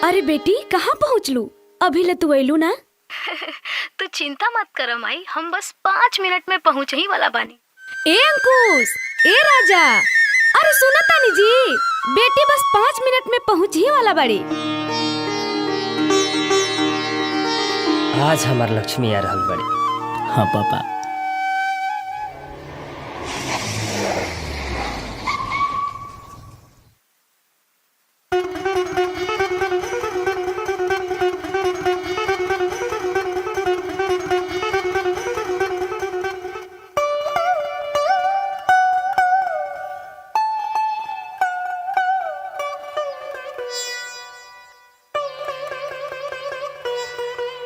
अरे बेटी कहाँ पहुँच लू? अभी ले तू अइलू ना? तू चिंता मत कर माई, हम बस 5 मिनट में पहुँच ही वाला बानी। ए अंकुश, ए राजा, अरे सुना तानी जी, बेटी बस 5 मिनट में पहुँच ही वाला बाड़ी। आज हमार लक्ष्मी आ रहल बड़ी। हाँ पापा।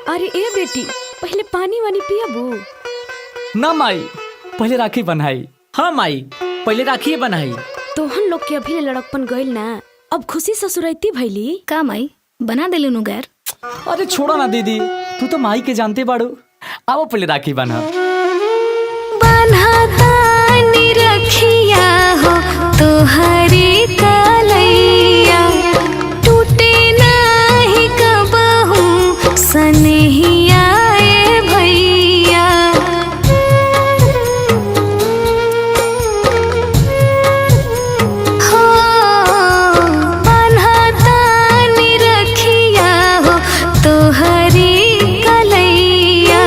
अरे ए बेटी, पहले पानी वानी पियाबू? ना माई, पहले राखी बनाई। हाँ माई, पहले राखी बनाई। तोहन लोग के अभी लड़कपन गइल ना, अब खुशी ससुरैती भइली का माई बना देलू नु गैर? अरे छोड़ो ना दीदी, तू तो माई के जानते बाड़ू। आओ पहले राखी बना। रखिया हो तोहरी कलैया, टूटे नाही कबहू सनहिया ए भैया। हो बन्हतानी रखिया हो तोहरी कलैया,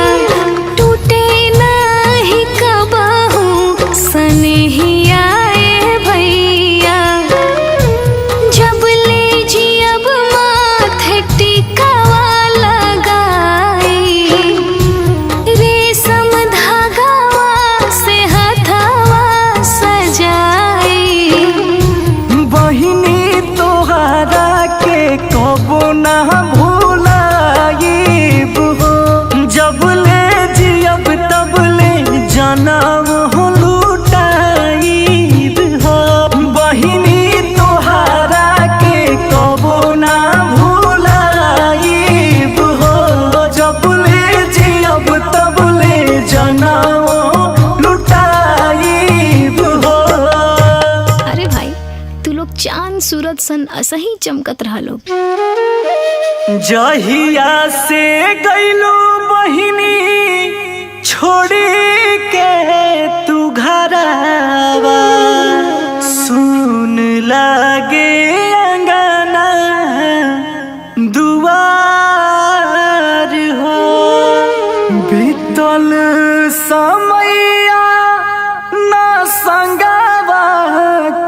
टूटे नाही कबहू सनहिया ए भैया। जब ले जियब माथे टिकावा लगाई, रेशम धागावा से हथवा सजाई। बहिनी तोहरा के कबो ना भुलाइब हो, जब ले जियब तब ले जनम हो लुटाइब हो। बहिनी तोहरा के कबो ना भुलाइब हो, जब ले जियब तब ले जनम लुटाइब हो। अरे भाई, तू लोग चांद सूरज सन असही चमकत रहा लोग। जहिया से गइलो बहिनी छोड़ी के तू घरवा, सुन लागे अंगना दुआर हो। बीतल समैया ना संगवा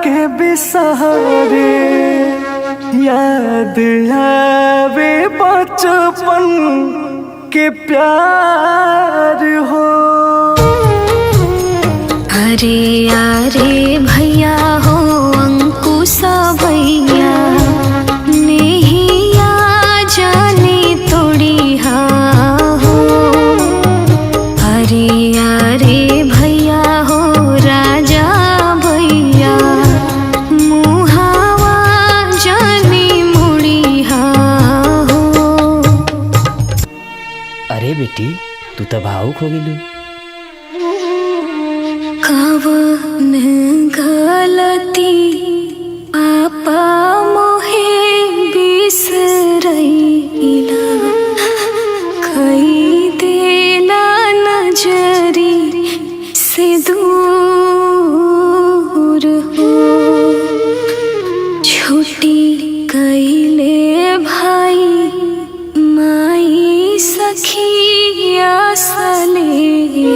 के बिसरे, याद आवे बचपन के प्यार हो। अरे अरे भैया हो अंकुशा भैया, नेहिया जाने तोड़ी हा हो। अरे अरे भैया हो राजा भैया, मुहावा जाने मुड़ी हा हो। अरे बेटी, तू तो भावुक हो गेलू। कवन गलती पापा मोहे बिसरैला, कई देला नजरी से दूर हो। छुट्टी कैले भाई माई सखिया सले है,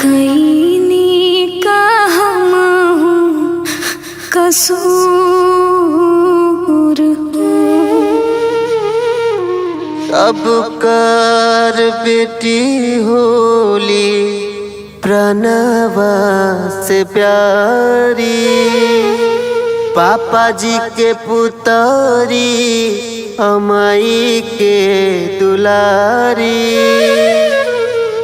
कैनी का हम हूँ कसूर हो। अब कर बेटी होली प्रणवा से प्यारी, पापा जी के पुतरी अमाई के दुलारी।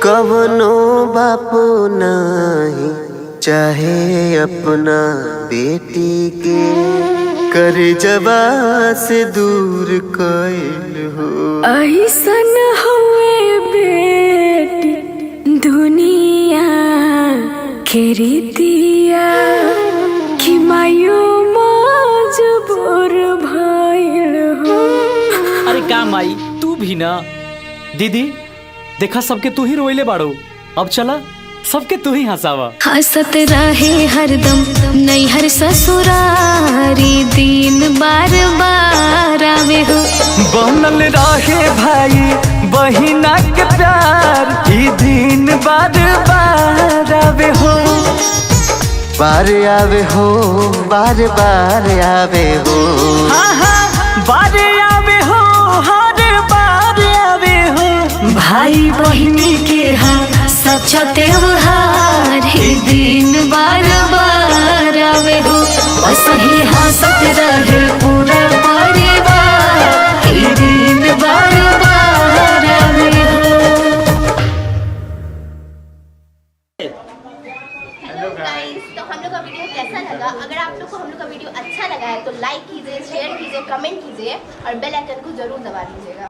कवनो बापो नहीं चाहे अपना बेटी के, कर जबा से दूर कैल हो। ऐसन हुए बेटी दुनिया के रीतिया, कि मायू मजबूर भइल हो। माई तू भी ना। दीदी देखा सबके तू ही रोइले बाड़ो, अब चला सबके तू ही हंसावा। हंसत रहे हरदम नैहर ससुरारी दिन बार बार आवे हो। बनल रहे भाई बहिना के प्यार ई दिन बार बार आवे हो। बार आवे हो, बार बार आवे हो। हाँ हाँ बार आवे हो, हर बार आवे हो। भाई बहिनी के हाँ सच्चा त्योहार ही दिन बार बार आवे हो। असही हंसत रहे पूरा परिवार ही दिन बार बार आवे हो। हेलो गाइस, तो हम लोग का वीडियो कैसा लगा? अगर आप लोग को हम लोग का वीडियो अच्छा लगा है तो लाइक कीजिए, शेयर कीजिए, कमेंट कीजिए और बेल आइकन को जरूर दबा दीजिएगा।